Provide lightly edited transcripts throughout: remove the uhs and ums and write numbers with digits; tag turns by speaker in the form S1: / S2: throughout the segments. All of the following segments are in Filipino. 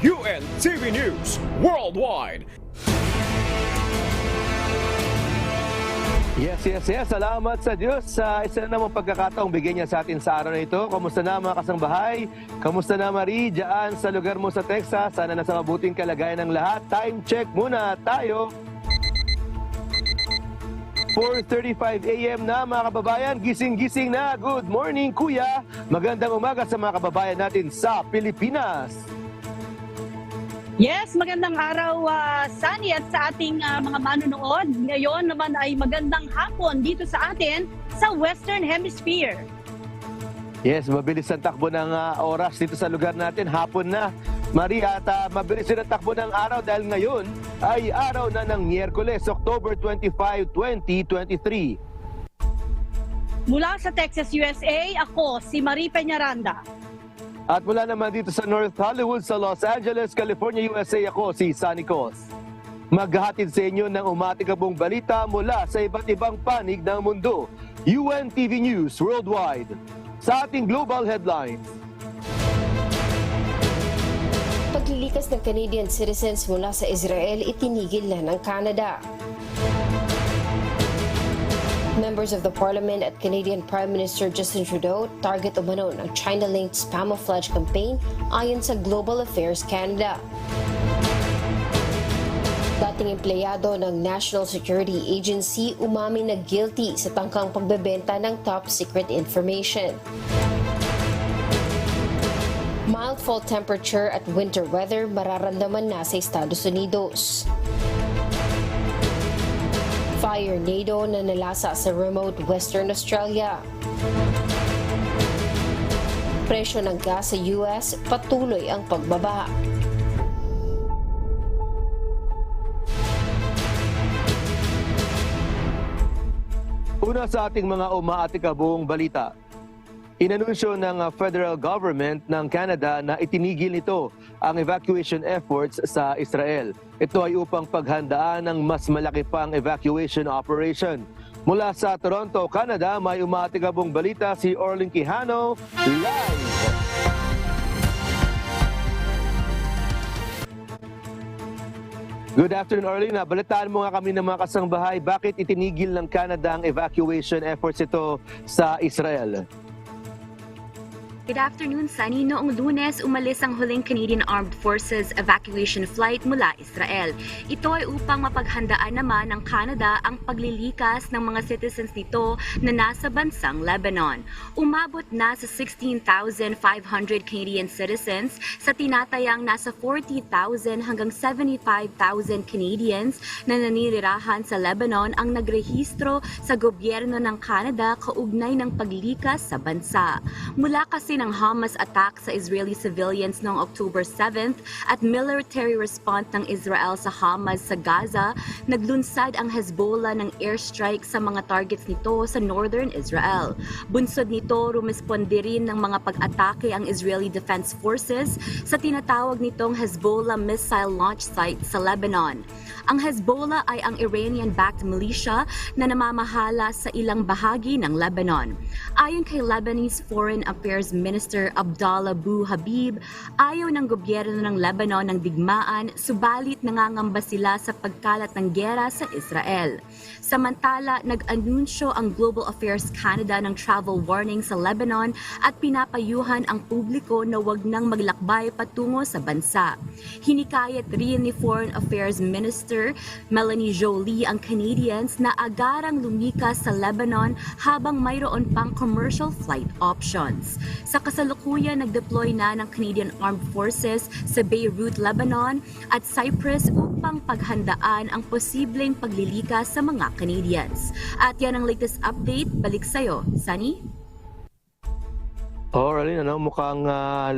S1: UNTV News Worldwide.
S2: Yes. Salamat sa Diyos sa isa na namang pagkakataong bigyan niya sa atin sa araw na ito. Kamusta na mga kasangbahay? Kamusta na Marie? Diyan sa lugar mo sa Texas. Sana nasa mabuting kalagayan ng lahat. Time check muna tayo. 4:35 a.m. na mga kababayan. Gising-gising na. Good morning kuya. Magandang umaga sa mga kababayan natin sa Pilipinas.
S3: Yes, magandang araw Sunny at sa ating mga manonood. Ngayon naman ay magandang hapon dito sa atin sa Western Hemisphere.
S2: Yes, mabilis ang takbo ng oras dito sa lugar natin. Hapon na. Maria, at mabilis din ang takbo ng araw dahil ngayon ay araw na ng Miyerkules, October 25, 2023.
S3: Mula sa Texas, USA, ako si Marie Peñaranda.
S2: At mula naman dito sa North Hollywood sa Los Angeles, California, USA, ako si Sunny Cos. Maghahatid sa inyo ng umatikabong balita mula sa iba't ibang panig ng mundo. UNTV News Worldwide. Sa ating global headlines.
S4: Paglilikas ng Canadian citizens mula sa Israel itinigil na ng Canada. Members of the Parliament at Canadian Prime Minister Justin Trudeau target umano ng China-linked Spamouflage campaign ayon sa Global Affairs Canada. Dating empleyado ng National Security Agency umamin na guilty sa tangkang pagbebenta ng top secret information. Mild fall temperature at winter weather mararamdaman na sa Estados Unidos. Fire NATO na nalasa sa remote Western Australia. Presyo ng gas sa US patuloy ang pagbaba.
S2: Una sa ating mga umaatikabong balita. Inanunsyo ng federal government ng Canada na itinigil nito ang evacuation efforts sa Israel. Ito ay upang paghandaan ng mas malaki pang evacuation operation. Mula sa Toronto, Canada, may umaatikabong balita si Orlin Quijano live. Good afternoon, Orlin. Balitaan mo nga kami ng mga kasangbahay. Bakit itinigil ng Canada ang evacuation efforts ito sa Israel?
S5: Good afternoon, Sunny. Noong Lunes, umalis ang huling Canadian Armed Forces evacuation flight mula Israel. Ito ay upang mapaghandaan naman ng Canada ang paglilikas ng mga citizens nito na nasa bansang Lebanon. Umabot na sa 16,500 Canadian citizens sa tinatayang nasa 40,000 hanggang 75,000 Canadians na naninirahan sa Lebanon ang nagrehistro sa gobyerno ng Canada kaugnay ng paglikas sa bansa. Mula kasi ng Hamas attack sa Israeli civilians noong October 7th at military response ng Israel sa Hamas sa Gaza, naglunsad ang Hezbollah ng airstrike sa mga targets nito sa northern Israel. Bunsod nito, rumesponde rin ng mga pag-atake ang Israeli Defense Forces sa tinatawag nitong Hezbollah missile launch site sa Lebanon. Ang Hezbollah ay ang Iranian-backed militia na namamahala sa ilang bahagi ng Lebanon. Ayon kay Lebanese Foreign Affairs Minister Abdallah Abu Habib, ayaw ng gobyerno ng Lebanon ng digmaan, subalit nangangamba sila sa pagkalat ng giyera sa Israel. Samantala, nag-anunsyo ang Global Affairs Canada ng travel warning sa Lebanon at pinapayuhan ang publiko na wag nang maglakbay patungo sa bansa. Hinikayat rin ni Foreign Affairs Minister Melanie Joly ang Canadians na agarang lumikas sa Lebanon habang mayroon pang commercial flight options. Sa kasalukuyan, nag-deploy na ng Canadian Armed Forces sa Beirut, Lebanon at Cyprus upang paghandaan ang posibleng paglilikas sa mga Canadians. At yan ang latest update. Balik sa'yo, Sunny.
S2: Orlin, mukhang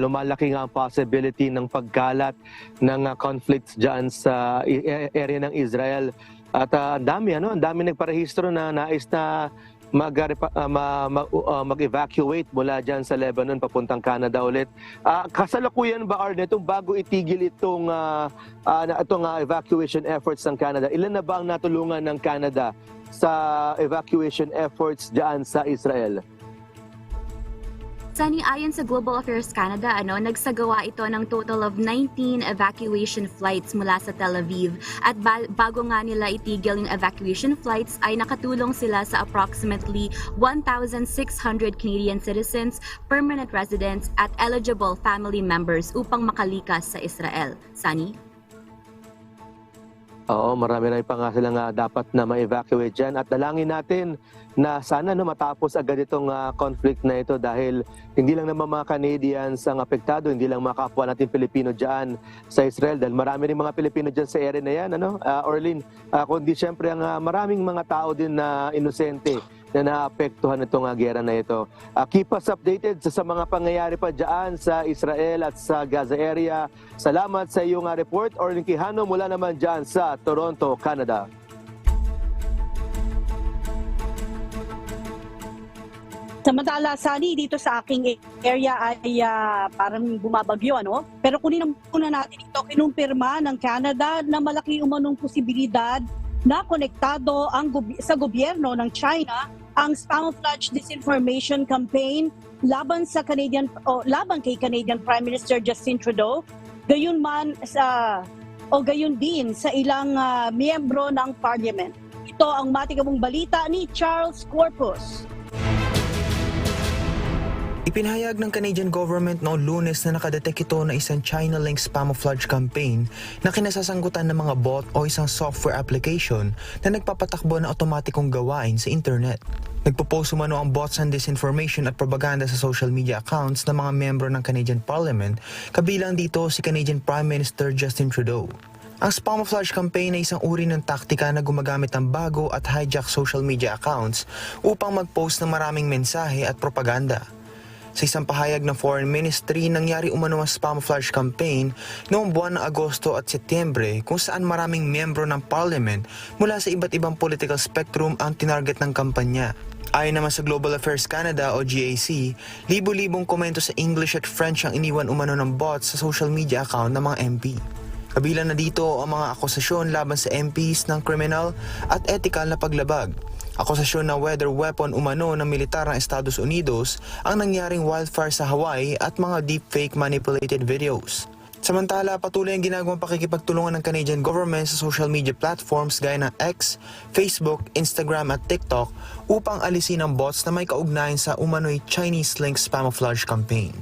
S2: lumalaki nga ang possibility ng pagkalat ng conflicts dyan sa area ng Israel. At ang dami nagparehistro na nais na mag-evacuate mula dyan sa Lebanon papuntang Canada ulit. Kasalukuyan ba, Arne, bago itigil itong evacuation efforts ng Canada, ilan na ba ang natulungan ng Canada sa evacuation efforts dyan sa Israel?
S5: Sunny, ayon sa Global Affairs Canada, nagsagawa ito ng total of 19 evacuation flights mula sa Tel Aviv. At bago nga nila itigil yung evacuation flights, ay nakatulong sila sa approximately 1,600 Canadian citizens, permanent residents, at eligible family members upang makalikas sa Israel. Sunny?
S2: Oo, marami na pa nga silang dapat na ma-evacuate dyan. At dalangin natin na sana matapos agad itong conflict na ito dahil hindi lang naman mga Canadians ang apektado, hindi lang mga kapwa natin Pilipino dyan sa Israel dahil marami rin mga Pilipino dyan sa area na yan, Orlin, kundi syempre ang maraming mga tao din na inosente na naapektuhan itong gera na ito. Keep us updated sa mga pangyayari pa dyan sa Israel at sa Gaza area. Salamat sa iyong report, Orlin Quijano, mula naman dyan sa Toronto, Canada.
S3: Samantala, Sunny, dito sa aking area ay parang bumabagyo, Pero kunin muna natin ito, kinumpirma ng Canada na malaki umanong posibilidad na konektado sa gobyerno ng China ang camouflage disinformation campaign laban kay Canadian Prime Minister Justin Trudeau, gayon din sa ilang miyembro ng Parliament. Ito ang matikabong balita ni Charles Corpus.
S6: Ipinahayag ng Canadian government noong Lunes na nakadetect ito na isang China-linked camouflage campaign na kinasasangkutan ng mga bot o isang software application na nagpapatakbo ng otomatikong gawain sa internet. Nagpo-post umano ang bots and disinformation at propaganda sa social media accounts ng mga miyembro ng Canadian Parliament, kabilang dito si Canadian Prime Minister Justin Trudeau. Ang camouflage campaign ay isang uri ng taktika na gumagamit ng bago at hijack social media accounts upang mag-post ng maraming mensahe at propaganda. Sa isang pahayag ng Foreign Ministry, nangyari umano ang camouflage campaign noong buwan ng Agosto at Setyembre kung saan maraming miyembro ng Parliament mula sa iba't ibang political spectrum ang tinarget ng kampanya. Ayon naman sa Global Affairs Canada o GAC, libo-libong komento sa English at French ang iniwan umano ng bots sa social media account ng mga MP. Kabilang na dito ang mga akusasyon laban sa MPs ng kriminal at ethical na paglabag. Akusasyon na weather weapon umano ng militar ng Estados Unidos ang nangyaring wildfire sa Hawaii at mga deepfake manipulated videos. Samantala, patuloy ang ginagawang pakikipagtulungan ng Canadian government sa social media platforms gaya ng X, Facebook, Instagram at TikTok upang alisin ang bots na may kaugnayan sa umano'y Chinese-linked camouflage campaign.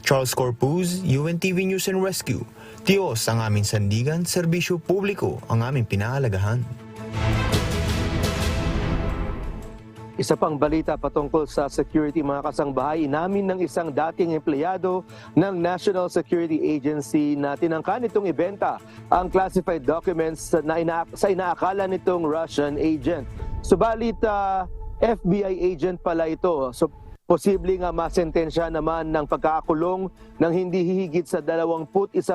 S6: Charles Corpus, UNTV News and Rescue. Diyos ang aming sandigan, serbisyo publiko ang aming pinahalagahan.
S2: Isa pang balita patungkol sa security, mga kasangbahay, inamin ng isang dating empleyado ng National Security Agency na tinangka nitong ibenta ang classified documents na inaakala nitong Russian agent. Subalit FBI agent pala ito. So, posibleng masentensya naman ng pagkakakulong ng hindi hihigit sa 21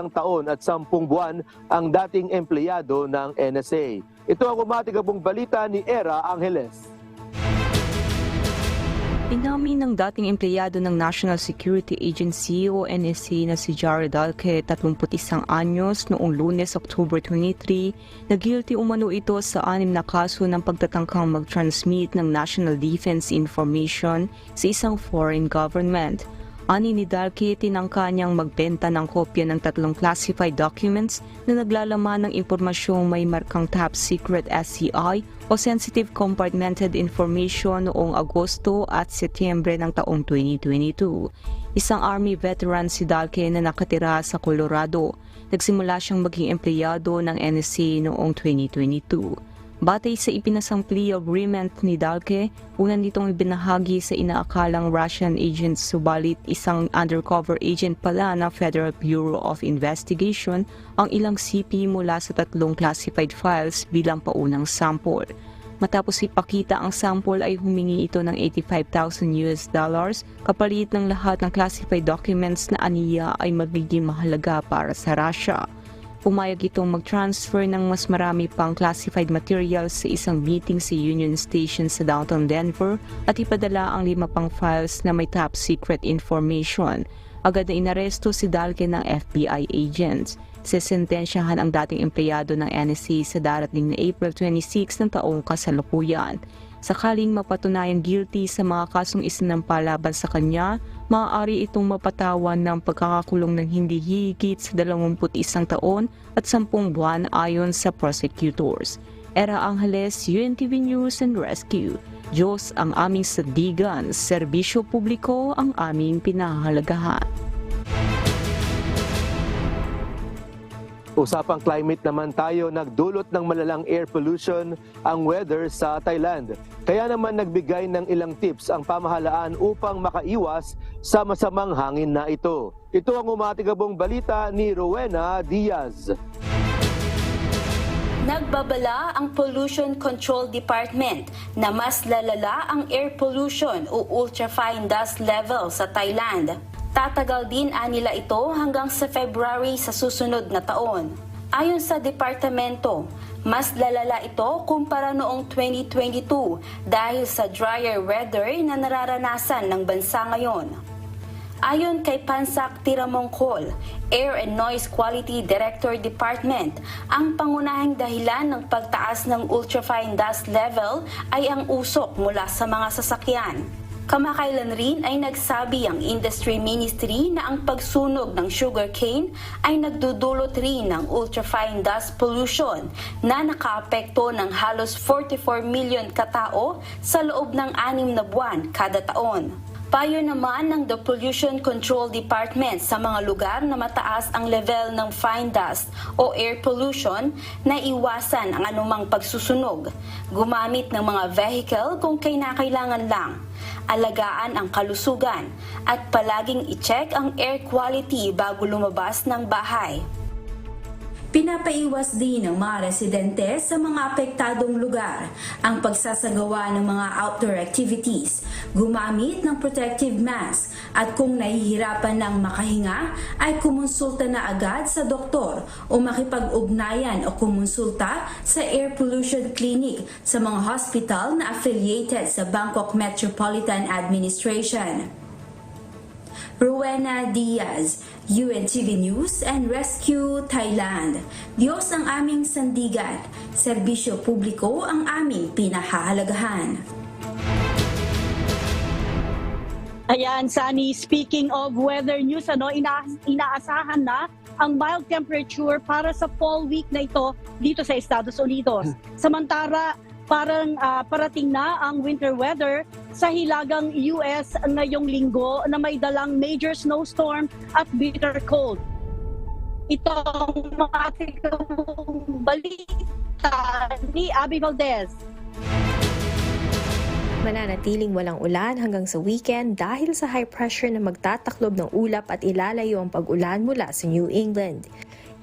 S2: taon at 10 buwan ang dating empleyado ng NSA. Ito ang umatikabong balita ni Era Angeles.
S7: Inamin ng dating empleyado ng National Security Agency o NSA na si Jared Dalke, 31 anyos, noong Lunes, October 23, na guilty umano ito sa 6 na kaso ng pagtatangkang mag-transmit ng national defense information sa isang foreign government. Ani ni Dalke, tinangka niyang magbenta ng kopya ng 3 classified documents na naglalaman ng impormasyong may markang top secret SCI o sensitive compartmented information noong Agosto at Setyembre ng taong 2022. Isang Army veteran si Dalke na nakatira sa Colorado. Nagsimula siyang maging empleyado ng NSA noong 2022. Batay sa ipinasang plea agreement ni Dalke, una nitong ibinahagi sa inaakalang Russian agent, subalit isang undercover agent pala ng Federal Bureau of Investigation ang ilang CP mula sa 3 classified files bilang paunang sample. Matapos ipakita ang sample ay humingi ito ng $85,000 kapalit ng lahat ng classified documents na aniya ay magiging mahalaga para sa Russia. Pumayag itong mag-transfer ng mas marami pang classified materials sa isang meeting sa Union Station sa downtown Denver at ipadala ang 5 pang files na may top secret information. Agad na inaresto si Dalke ng FBI agents. Sesentensyahan ang dating empleyado ng NSA sa darating na April 26 ng taong kasalukuyan. Sakaling mapatunayang guilty sa mga kasong isinampa laban sa kanya, maaari itong mapatawan ng pagkakakulong ng hindi higit sa 21 taon at 10 buwan ayon sa prosecutors. Era Angeles, UNTV News and Rescue. Diyos ang aming sandigan, serbisyo publiko ang aming pinahahalagahan.
S2: Usapang climate naman tayo, nagdulot ng malalang air pollution ang weather sa Thailand. Kaya naman nagbigay ng ilang tips ang pamahalaan upang makaiwas sa masamang hangin na ito. Ito ang umatigabong balita ni Rowena Diaz.
S8: Nagbabala ang Pollution Control Department na mas lalala ang air pollution o ultrafine dust level sa Thailand. Tatagal din nila ito hanggang sa February sa susunod na taon. Ayon sa departamento, mas lalala ito kumpara noong 2022 dahil sa drier weather na nararanasan ng bansa ngayon. Ayon kay Pansak Tiramongkol, Air and Noise Quality Director Department, ang pangunahing dahilan ng pagtaas ng ultrafine dust level ay ang usok mula sa mga sasakyan. Kamakailan rin ay nagsabi ang Industry Ministry na ang pagsunog ng sugarcane ay nagdudulot rin ng ultrafine dust pollution na nakaapekto ng halos 44 million katao sa loob ng 6 na buwan kada taon. Payo naman ng the Pollution Control Department sa mga lugar na mataas ang level ng fine dust o air pollution na iwasan ang anumang pagsusunog, gumamit ng mga vehicle kung kailangan lang, alagaan ang kalusugan, at palaging i-check ang air quality bago lumabas ng bahay. Pinapaiwas din ng mga residente sa mga apektadong lugar ang pagsasagawa ng mga outdoor activities, gumamit ng protective mask, at kung nahihirapan ng makahinga ay kumonsulta na agad sa doktor o makipag-ugnayan o kumonsulta sa air pollution clinic sa mga hospital na affiliated sa Bangkok Metropolitan Administration. Rowena Diaz, UNTV News and Rescue, Thailand. Diyos ang aming sandigan, serbisyo publiko ang aming pinahahalagahan.
S3: Ayan, Sunny, speaking of weather news, inaasahan na ang mild temperature para sa fall week na ito dito sa Estados Unidos. Samantala, parating na ang winter weather sa hilagang US ngayong linggo na may dalang major snowstorm at bitter cold. Ito ang mga ating balita ni Abby Valdez.
S9: Mananatiling walang ulan hanggang sa weekend dahil sa high pressure na magtataklob ng ulap at ilalayo ang pag-ulan mula sa New England.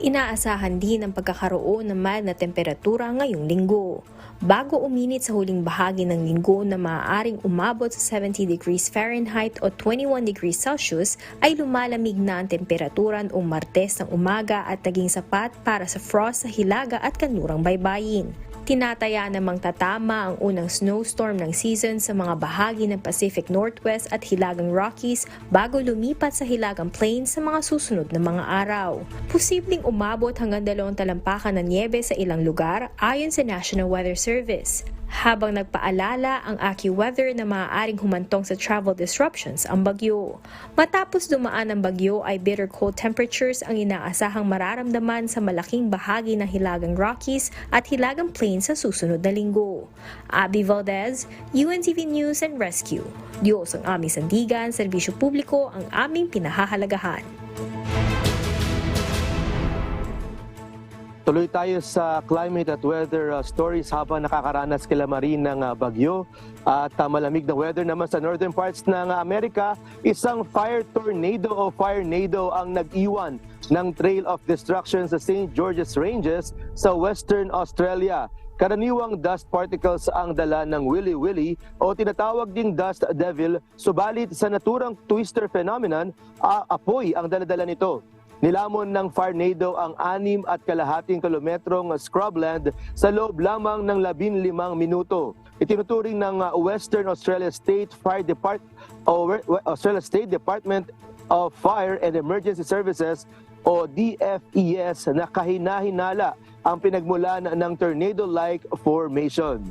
S9: Inaasahan din ang pagkakaroon ng mild na temperatura ngayong linggo. Bago uminit sa huling bahagi ng linggo na maaaring umabot sa 70 degrees Fahrenheit o 21 degrees Celsius, ay lumalamig na ang temperatura noong Martes ng umaga at naging sapat para sa frost sa Hilaga at kanlurang baybayin. Tinataya namang tatama ang unang snowstorm ng season sa mga bahagi ng Pacific Northwest at Hilagang Rockies bago lumipat sa Hilagang Plains sa mga susunod na mga araw. Posibleng umabot hanggang 2 talampakan ng niebe sa ilang lugar ayon sa National Weather Service. Habang nagpaalala ang AccuWeather na maaaring humantong sa travel disruptions ang bagyo. Matapos dumaan ang bagyo ay bitter cold temperatures ang inaasahang mararamdaman sa malaking bahagi ng Hilagang Rockies at Hilagang Plains sa susunod na linggo. Abby Valdez, UNTV News and Rescue. Diyos ang aming sandigan, serbisyo publiko ang aming pinahahalagahan.
S2: Tuloy tayo sa climate at weather stories habang nakakaranas kila Marin ng bagyo at malamig na weather naman sa northern parts ng Amerika. Isang fire tornado o firenado ang nag-iwan ng trail of destruction sa St. George's Ranges sa Western Australia. Karaniwang dust particles ang dala ng Willy Willy o tinatawag ding dust devil, subalit sa naturang twister phenomenon, apoy ang daladala nito. Nilamon ng firenado ang 6.5 kilometrong scrubland sa loob lamang ng 15 minuto. Itinuturing ng Western Australia State Department of Fire and Emergency Services o DFES na kahina-hinala ang pinagmulan ng tornado-like formation.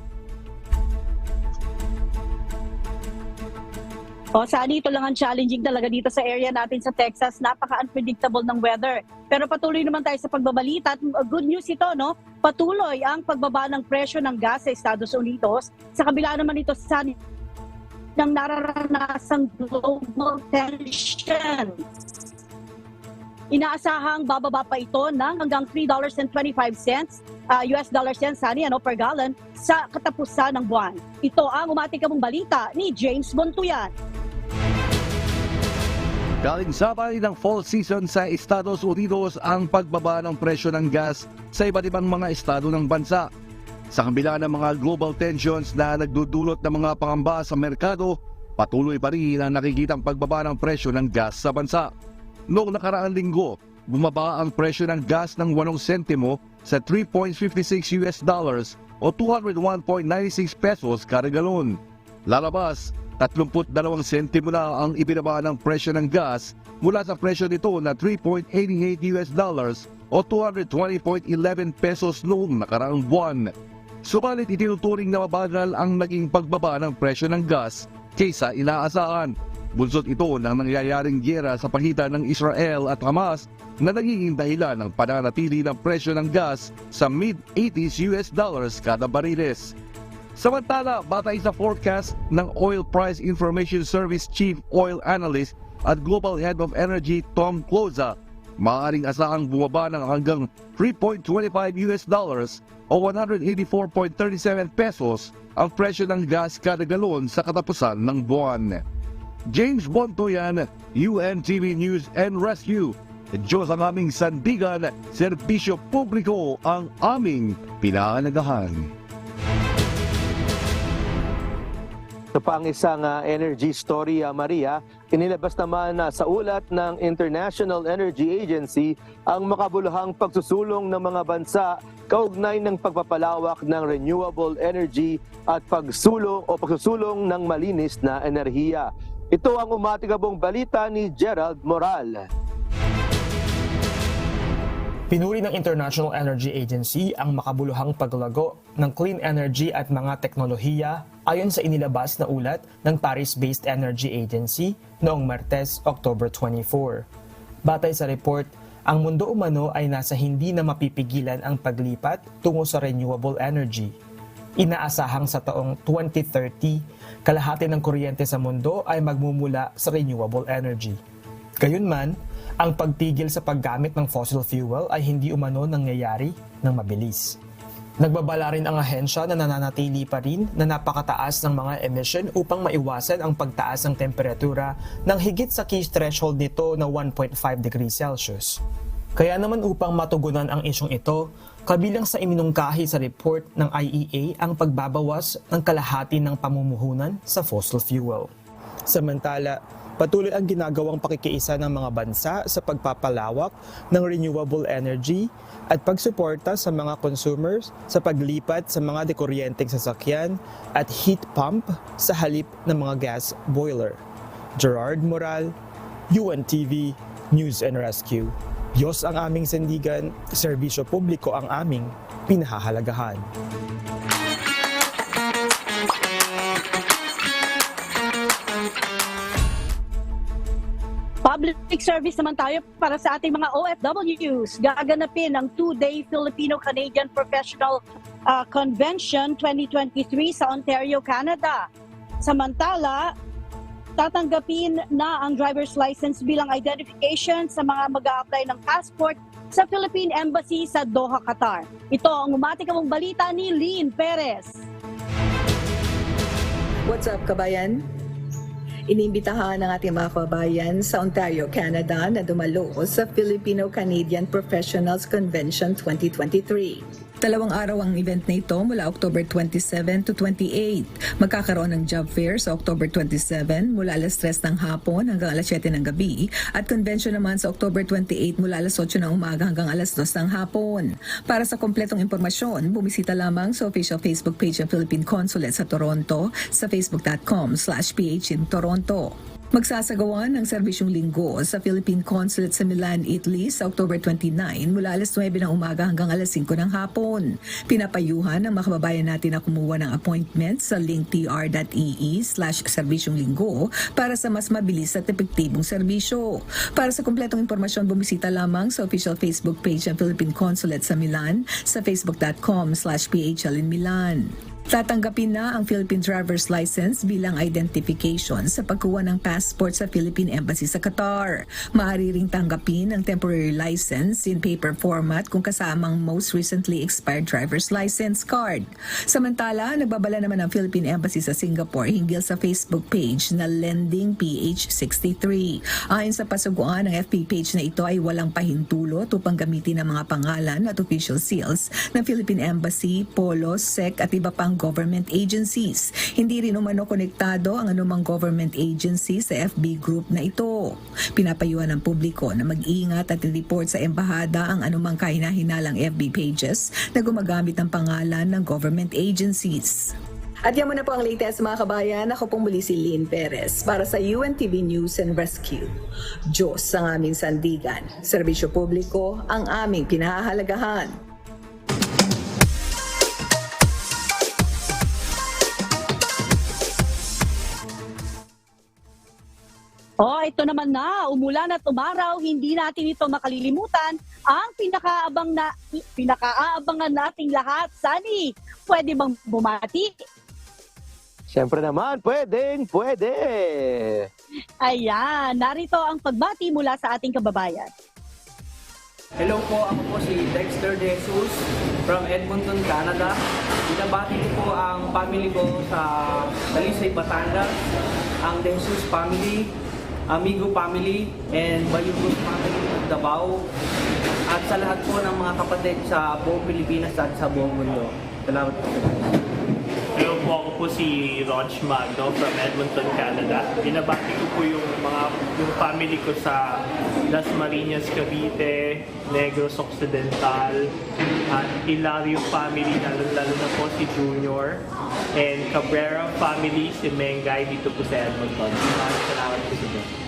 S3: O, Sani, ito lang ang challenging talaga dito sa area natin sa Texas. Napaka-unpredictable ng weather. Pero patuloy naman tayo sa pagbabalita. At good news ito, no? Patuloy ang pagbaba ng presyo ng gas sa Estados Unidos. Sa kabila naman ito, Sani, ng nararanasang global tension. Inaasahang bababa pa ito ng hanggang $3.25 US dollar cents per gallon sa katapusan ng buwan. Ito ang umatikabong balita ni James Bontuyan.
S10: Galing sabay ng fall season sa Estados Unidos ang pagbaba ng presyo ng gas sa iba't ibang mga estado ng bansa. Sa kabila ng mga global tensions na nagdudulot ng mga pangamba sa merkado, patuloy pa rin ang nakikitang pagbaba ng presyo ng gas sa bansa. Noong nakaraang linggo, bumaba ang presyo ng gas ng 8 sentimo sa 3.56 US dollars o 201.96 pesos kada galon. Lalabas, 32 sentimo na ang ibinaba ng presyo ng gas mula sa presyo nito na 3.88 US dollars o 220.11 pesos noong nakaraang buwan. Subalit itinuturing na mabagal ang naging pagbaba ng presyo ng gas kaysa inaasahan. Bunsod ito ng nangyayaring giyera sa pagitan ng Israel at Hamas na nagiging dahilan ng pananatili ng presyo ng gas sa mid-80s US dollars kada bariles. Samantala, batay sa forecast ng Oil Price Information Service Chief Oil Analyst at Global Head of Energy Tom Cloza, maaaring asahang bumaba ng hanggang 3.25 US dollars o 184.37 pesos ang presyo ng gas kada galon sa katapusan ng buwan. James Bontoyan, UNTV News and Rescue. Diyos ang aming sandigan, serbisyo publiko ang aming pinahalagahan.
S2: Sa pang-isang energy story, Maria, inilabas naman sa ulat ng International Energy Agency ang makabuluhang pagsusulong ng mga bansa kaugnay ng pagpapalawak ng renewable energy at pagsusulong ng malinis na enerhiya. Ito ang umatikabong balita ni Gerald Moral.
S11: Pinuri ng International Energy Agency ang makabuluhang paglago ng clean energy at mga teknolohiya ayon sa inilabas na ulat ng Paris-based Energy Agency noong Martes, October 24. Batay sa report, ang mundo umano ay nasa hindi na mapipigilan ang paglipat tungo sa renewable energy. Inaasahang sa taong 2030, kalahati ng kuryente sa mundo ay magmumula sa renewable energy. Gayunman, ang pagpigil sa paggamit ng fossil fuel ay hindi umano nangyayari ng mabilis. Nagbabala rin ang ahensya na nananatili pa rin na napakataas ng mga emission upang maiwasan ang pagtaas ng temperatura ng higit sa key threshold nito na 1.5 degrees Celsius. Kaya naman upang matugunan ang isyong ito, kabilang sa iminungkahi sa report ng IEA ang pagbabawas ng kalahati ng pamumuhunan sa fossil fuel. Samantala, patuloy ang ginagawang pakikiisa ng mga bansa sa pagpapalawak ng renewable energy at pagsuporta sa mga consumers sa paglipat sa mga dekuryenteng sasakyan at heat pump sa halip ng mga gas boiler. Gerard Moral, UNTV News and Rescue. Diyos ang aming sandigan, serbisyo publiko ang aming pinahahalagahan.
S3: Public service naman tayo para sa ating mga OFWs. Gaganapin ang 2-day Filipino-Canadian Professional Convention 2023 sa Ontario, Canada. Samantala, tatanggapin na ang driver's license bilang identification sa mga mag-a-apply ng passport sa Philippine Embassy sa Doha, Qatar. Ito ang umatikabong balita ni Lynn Perez.
S12: What's up, kabayan? Inimbitahan ng ating mga kabayan sa Ontario, Canada na dumalo sa Filipino-Canadian Professionals Convention 2023. 2 araw ang event na ito mula October 27 to 28. Magkakaroon ng job fair sa October 27 mula alas 3 ng hapon hanggang alas 7 ng gabi at convention naman sa October 28 mula alas 8 ng umaga hanggang alas 2 ng hapon. Para sa kompletong impormasyon, bumisita lamang sa official Facebook page ng Philippine Consulate sa Toronto sa facebook.com/PH in Toronto. Magsasagawa ng serbisyong linggo sa Philippine Consulate sa Milan, Italy sa October 29 mula alas 9 ng umaga hanggang alas 5 ng hapon. Pinapayuhan ng mga kababayan natin na kumuha ng appointment sa link tr.ee/serbisyong linggo para sa mas mabilis at epektibong serbisyo. Para sa kumpletong impormasyon, bumisita lamang sa official Facebook page ng Philippine Consulate sa Milan sa facebook.com/PHL in Milan. Tatanggapin na ang Philippine Driver's License bilang identification sa pagkuha ng passport sa Philippine Embassy sa Qatar. Maaari ring tanggapin ang temporary license in paper format kung kasamang most recently expired driver's license card. Samantala, nagbabala naman ang Philippine Embassy sa Singapore hinggil sa Facebook page na Lending PH63. Ayon sa pasuguan, ang FB page na ito ay walang pahintulot upang gamitin ang mga pangalan at official seals ng Philippine Embassy, Polo, SEC at iba pang government agencies. Hindi rin umano konektado ang anumang government agency sa FB group na ito. Pinapayuhan ng publiko na mag-iingat at i-report sa embahada ang anumang kahina-hinalang FB pages na gumagamit ng pangalan ng government agencies.
S2: At yan muna po ang latest mga kabayan. Ako pong muli si Lynn Perez para sa UNTV News and Rescue. Diyos ang aming sandigan. Serbisyo publiko ang aming pinahahalagahan.
S3: Ito naman na, umulan at umaraw, hindi natin ito makalilimutan. Ang pinakaabangan nating lahat. Sunny, pwede bang bumati?
S2: Siyempre naman, pwede.
S3: Ayan, narito ang pagbati mula sa ating kababayan.
S13: Hello po, ako po si Dexter De Jesus from Edmonton, Canada. Binabati ko po ang family ko sa Talisay, Batangas, ang De Jesus family, Amigo family, and Bayugos family ng Davao, at sa lahat po ng mga kapatid sa buong Pilipinas at sa buong mundo. Salamat po.
S14: Hello po, ako po si Rog Magno from Edmonton, Canada. Binabati ko po yung family ko sa Las Marinas, Cavite, Negros Occidental, at Hilario family, lalo na po si Junior, and Cabrera family, si Mengay dito po sa Edmonton. Salamat po sa inyo.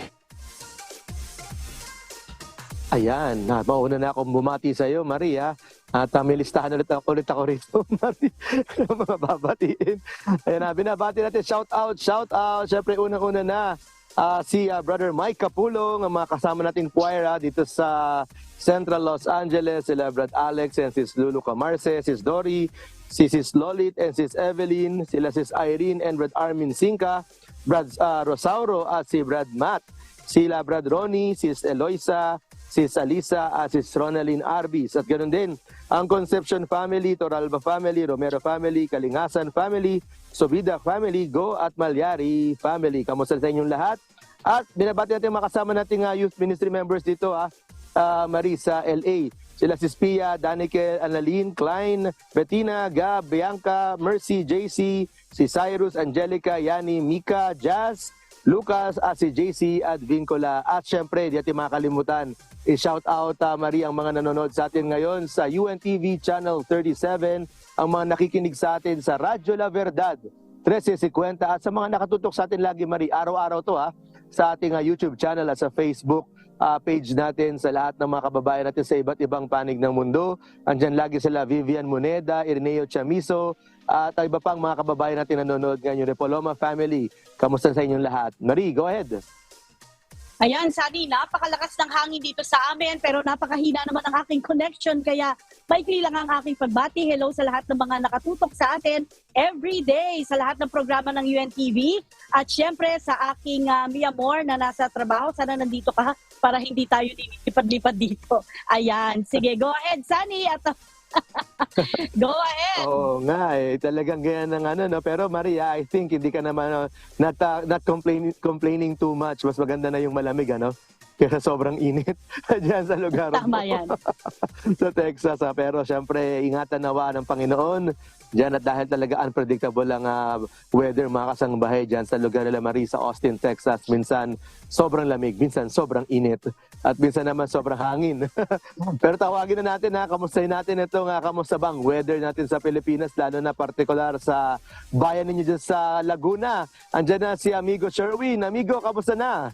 S2: Ayan, mauna na akong bumati sa iyo, Maria. At may listahan ulit ako rito, Maria, ng mga babatiin. Ayan, binabati natin, shout out. Siyempre, unang-una na si Brother Mike Capulong, ang mga kasama nating choir dito sa Central Los Angeles, sila Brad Alex and sis Lulu Camarce, sis Dory, sis Lolit and sis Evelyn, sila sis Irene and Brad Armin Sinca, Brad Rosauro at si Brad Matt, sila Brad Ronnie, sis Eloisa, sis Alisa at sis Ronaldine Arbis. At ganoon din ang Concepcion family, Toralba family, Romero family, Kalingasan family, Sobida family, Go at Malyari family. Kamusta sa inyong lahat? At binabati natin mga kasama nating youth ministry members dito, Marisa, LA. Sila si Spia, Danikel, Annalyn, Klein, Bettina, Gab, Bianca, Mercy, JC, si Cyrus, Angelica, Yani, Mika, Jazz, Lucas, at si JC at Vincola. At syempre, di natin makakalimutan, i-shout out Marie ang mga nanonood sa atin ngayon sa UNTV Channel 37, ang mga nakikinig sa atin sa Radyo La Verdad 1350 at sa mga nakatutok sa atin lagi, Marie, araw-araw to sa ating YouTube channel at sa Facebook page natin, sa lahat ng mga kababayan natin sa iba't ibang panig ng mundo. Andyan lagi sila Vivian Moneda, Ireneo Chamiso, at iba pang mga kababayan natin nanonood ngayon. Repoloma family, kamusta sa inyong lahat? Marie, go ahead.
S3: Ayan, Sunny, napakalakas ng hangin dito sa amin pero napakahina naman ang aking connection kaya maikli lang ang aking pagbati. Hello sa lahat ng mga nakatutok sa atin every day sa lahat ng programa ng UNTV at syempre sa aking Mia Moore na nasa trabaho. Sana nandito ka para hindi tayo lipad-lipad dito. Ayan, sige, go ahead, Sunny, at go ahead.
S2: Oo nga, talagang ganyan ng no? Pero Maria, I think hindi ka naman not complaining too much. Mas maganda na yung malamig, ano? kaya sobrang init dyan sa lugar
S3: Tama
S2: mo.
S3: yan.
S2: Sa Texas. Pero syempre, ingatan nawa ng Panginoon dyan at dahil talaga unpredictable ang weather, mga kasangbahay dyan sa lugar nila Marie sa Austin, Texas. Minsan sobrang lamig, minsan sobrang init, at minsan naman sobrang hangin. Pero tawagin na natin, kamustahin natin itong kamusta bang weather natin sa Pilipinas, lalo na partikular sa bayan ninyo dyan sa Laguna. Andyan na si Amigo Sherwin. Amigo, kamusta na?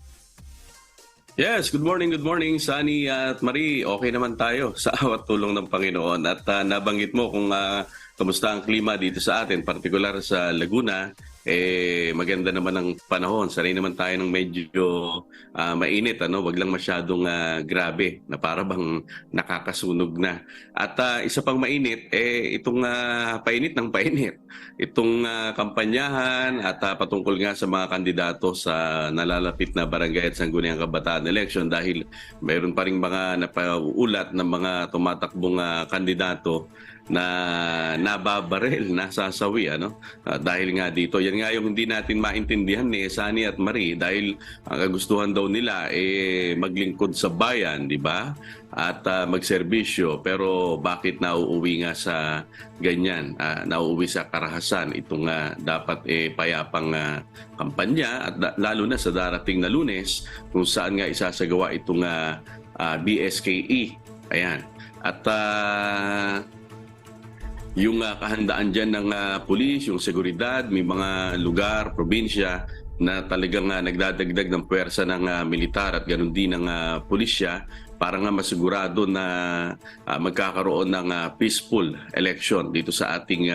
S15: Yes, good morning, Sunny at Marie. Okay naman tayo sa awat tulong ng Panginoon. At nabanggit mo kung kamusta ang klima dito sa atin, partikular sa Laguna. Maganda naman ang panahon. Sanay naman tayo ng medyo mainit, wag lang masyadong grabe na para bang nakakasunog na. At isa pang mainit, itong painit ng painit. Itong kampanyahan at patungkol nga sa mga kandidato sa nalalapit na barangay at sangguniang kabataan election, dahil mayroon pa rin mga napaulat ng mga tumatakbong kandidato na nababarel, nasasawi, dahil nga dito. Yan nga yung hindi natin maintindihan ni Sunny at Marie, dahil ang kagustuhan daw nila maglingkod sa bayan, di ba? At magserbisyo. Pero bakit nauuwi nga sa ganyan? Nauuwi sa karahasan itong dapat payapang kampanya, at lalo na sa darating na Lunes kung saan nga isasagawa itong BSKE. Ayan. At yung kahandaan dyan ng pulis, yung seguridad, may mga lugar, probinsya na talagang nagdadagdag ng puwersa ng militar at ganoon din ng pulisya para nga masigurado na magkakaroon ng peaceful election dito sa ating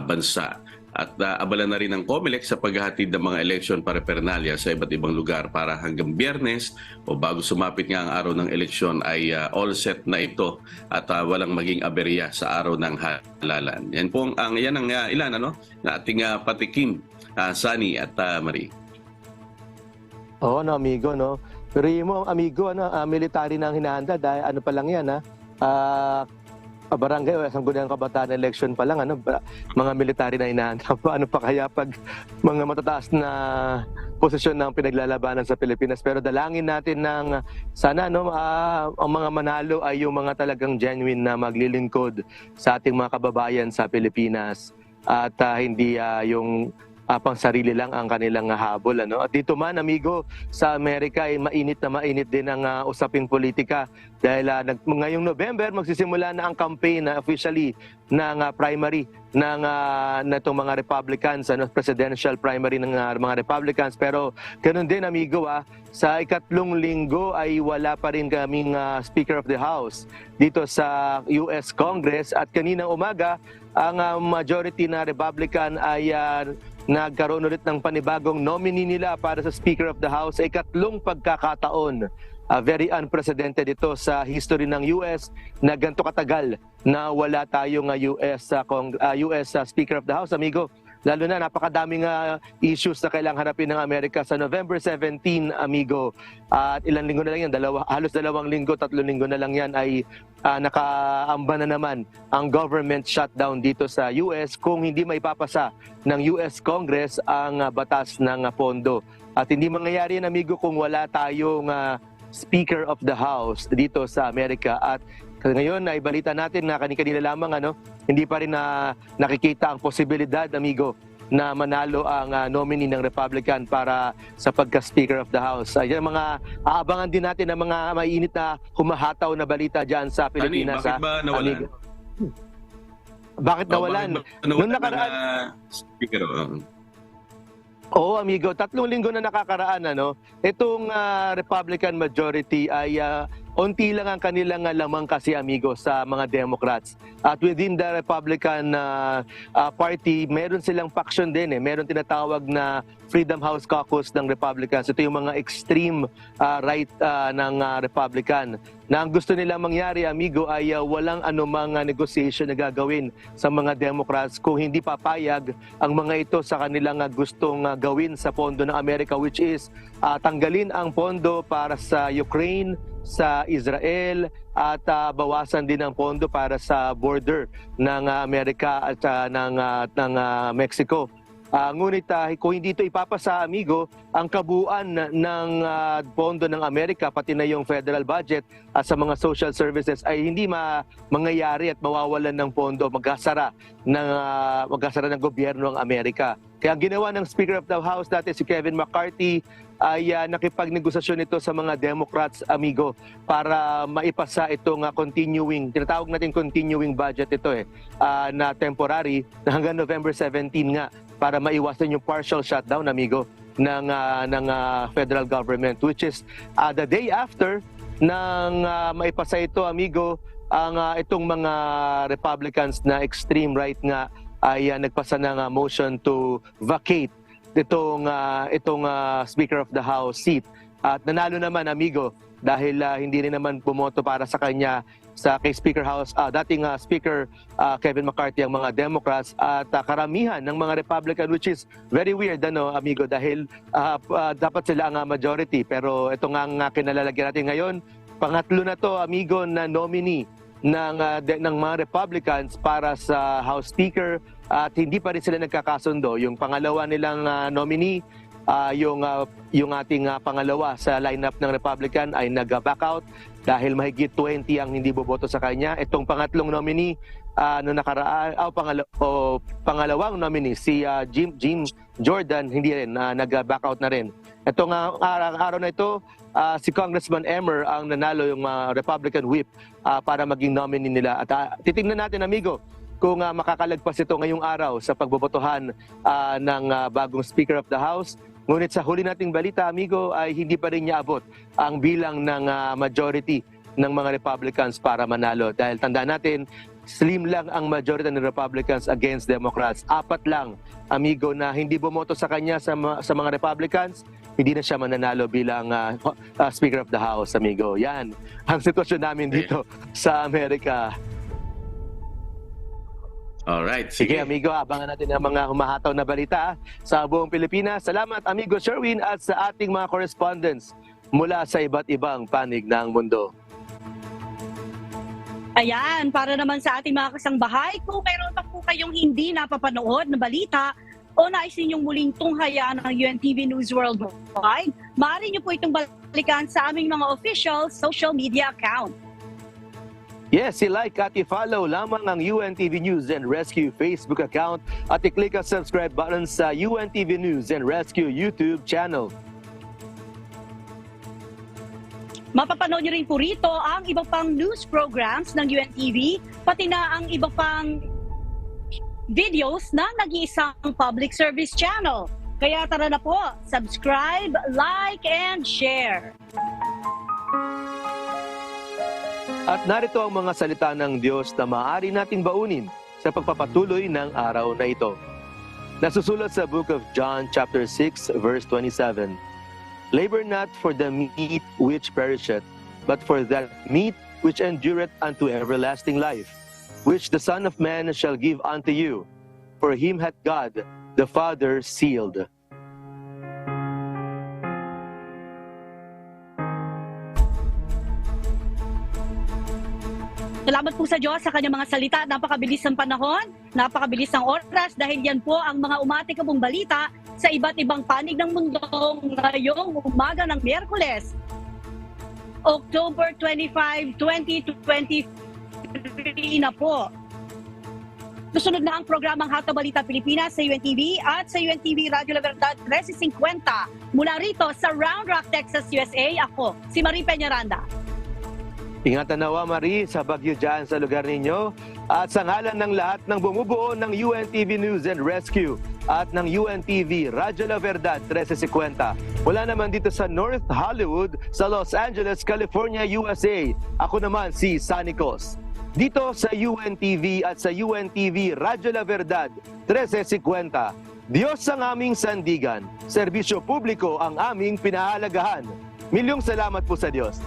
S15: bansa. At abala na rin ang COMELEC sa paghahatid ng mga election paraphernalia sa iba't ibang lugar para hanggang Biyernes o bago sumapit nga ang araw ng eleksyon ay all set na ito at walang maging aberya sa araw ng halalan. Yan po ang ilan na ating patikim, Sunny at Marie.
S2: Oo, amigo, Pero mo, amigo, military na ang hinahanda dahil pa lang yan, barangay o sangguniang kabataan election pa lang, mga military na hinahanda. Paano pa kaya pag mga matataas na posisyon ng pinaglalabanan sa Pilipinas? Pero dalangin natin ng sana ang mga manalo ay yung mga talagang genuine na maglilingkod sa ating mga kababayan sa Pilipinas at hindi yung pang sarili lang ang kanilang habol. At dito man, amigo, sa Amerika ay mainit din ang usaping politika dahil ngayong November magsisimula na ang campaign officially ng primary ng itong mga Republicans, presidential primary ng mga Republicans. Pero ganoon din, amigo, sa ikatlong linggo ay wala pa rin kaming Speaker of the House dito sa US Congress, at kaninang umaga ang majority na Republican ay nagkaroon ulit ng panibagong nominee nila para sa Speaker of the House sa ikatlong pagkakataon. Very unprecedented ito sa history ng US na ganito katagal na wala tayong US Speaker of the House, amigo. Lalo na napakadaming issues na kailangang harapin ng Amerika sa November 17, amigo. At ilang linggo na lang yan, halos 2 linggo, 3 linggo na lang yan ay nakaamba na naman ang government shutdown dito sa US kung hindi maipapasa ng US Congress ang batas ng pondo. At hindi mangyayari yan, amigo, kung wala tayong Speaker of the House dito sa Amerika. At ngayon ay balita natin na kanina lamang hindi pa rin nakikita ang posibilidad, amigo, na manalo ang nominee ng Republican para sa pagka-Speaker of the House. Yan mga aabangan din natin ng mga mainit na humahataw na balita dyan sa Pilipinas.
S15: Bakit ba nawalan?
S2: Bakit nawalan? Noong nakaraan,
S15: Speaker,
S2: Oo, amigo, 3 linggo na nakakaraan, itong Republican majority ay onti lang ang kanilang lamang kasi, amigo, sa mga Democrats. At within the Republican Party, meron silang faction din. Meron tinatawag na Freedom House Caucus ng Republicans. Ito yung mga extreme right ng Republican. Na ang gusto nila mangyari, amigo, ay walang anumang negotiation na gagawin sa mga Democrats kung hindi papayag ang mga ito sa kanilang gustong gawin sa pondo ng Amerika, which is tanggalin ang pondo para sa Ukraine, sa Israel, at bawasan din ang pondo para sa border ng Amerika at ng Mexico. Ngunit kung hindi ito ipapasa, amigo, ang kabuuan ng pondo ng Amerika, pati na yung federal budget sa mga social services ay hindi mangyayari at mawawalan ng pondo, magkasara ng gobyerno ng Amerika. Kaya ang ginawa ng Speaker of the House dati si Kevin McCarthy ay nakipagnegosasyon ito sa mga Democrats, amigo, para maipasa itong tinatawag natin continuing budget ito na temporary na hanggang November 17 nga, para maiwasan yung partial shutdown, amigo, ng federal government, which is the day after nang maipasa ito, amigo, ang itong mga Republicans na extreme right nga ay nagpasa ng motion to vacate itong Speaker of the House seat. At nanalo naman, amigo, dahil hindi rin naman bumoto para sa kanya kay Speaker House, dating Speaker Kevin McCarthy ang mga Democrats, at karamihan ng mga Republican, which is very weird, amigo, dahil dapat sila ang majority. Pero ito nga ang kinalalagyan natin ngayon, pangatlo na to, amigo, na nominee ng mga Republicans para sa House Speaker, at hindi pa rin sila nagkakasundo. Yung pangalawa nilang nominee, yung ating pangalawa sa lineup ng Republican ay nag-back out dahil mahigit 20 ang hindi boboto sa kanya. Itong pangatlong nominee, pangalawang nominee, si Jim Jordan, hindi rin, nag-back out na rin. Itong araw na ito, si Congressman Emmer ang nanalo, yung Republican whip, para maging nominee nila. At titingnan natin, amigo, kung makakalagpas ito ngayong araw sa pagbobotohan ng bagong Speaker of the House. Ngunit sa huli nating balita, amigo, ay hindi pa rin niya abot ang bilang ng majority ng mga Republicans para manalo. Dahil tandaan natin, slim lang ang majority ng Republicans against Democrats. 4 lang, amigo, na hindi bumoto sa kanya sa mga Republicans, hindi na siya mananalo bilang Speaker of the House, amigo. Yan ang sitwasyon namin dito sa Amerika.
S15: Alright,
S2: sige, amigo, abangan natin ang mga humahataw na balita sa buong Pilipinas. Salamat, amigo Sherwin, at sa ating mga correspondents mula sa iba't ibang panig ng mundo.
S3: Ayan, para naman sa ating mga kasangbahay, kung meron pa po kayong hindi napapanood na balita o nais ninyong muling tunghayan ng UNTV News Worldwide, maaari niyo po itong balikan sa aming mga official social media account.
S2: Yes, i-like at i-follow lamang ang UNTV News and Rescue Facebook account at i-click ang subscribe button sa UNTV News and Rescue YouTube channel.
S3: Mapapanood nyo rin po rito ang iba pang news programs ng UNTV, pati na ang iba pang videos ng nag-iisang public service channel. Kaya tara na po, subscribe, like, and share.
S2: At narito ang mga salita ng Diyos na maaari nating baunin sa pagpapatuloy ng araw na ito. Nasusulat sa Book of John chapter 6 verse 27. Labor not for the meat which perisheth, but for that meat which endureth unto everlasting life, which the Son of Man shall give unto you. For him hath God the Father sealed.
S3: Salamat po sa Diyos sa kanyang mga salita. Napakabilis ng panahon, napakabilis ng oras, dahil yan po ang mga umatikabong balita sa iba't ibang panig ng mundo ngayong umaga ng Miyerkules, October 25, 2023 na po. Susunod na ang programang Hataw Balita Pilipinas sa UNTV at sa UNTV Radio La Verdad 1350. Mula rito sa Round Rock, Texas, USA, ako, si Marie Peñaranda.
S2: Ingatan nawa, Marie, sa bagyo dyan sa lugar ninyo. At sa ngalan ng lahat ng bumubuo ng UNTV News and Rescue at ng UNTV Radio La Verdad 1350. Mula naman dito sa North Hollywood, sa Los Angeles, California, USA. Ako naman si Sunny Cos. Dito sa UNTV at sa UNTV Radio La Verdad 1350. Diyos ang aming sandigan. Serbisyo publiko ang aming pinahalagahan. Milyong salamat po sa Diyos.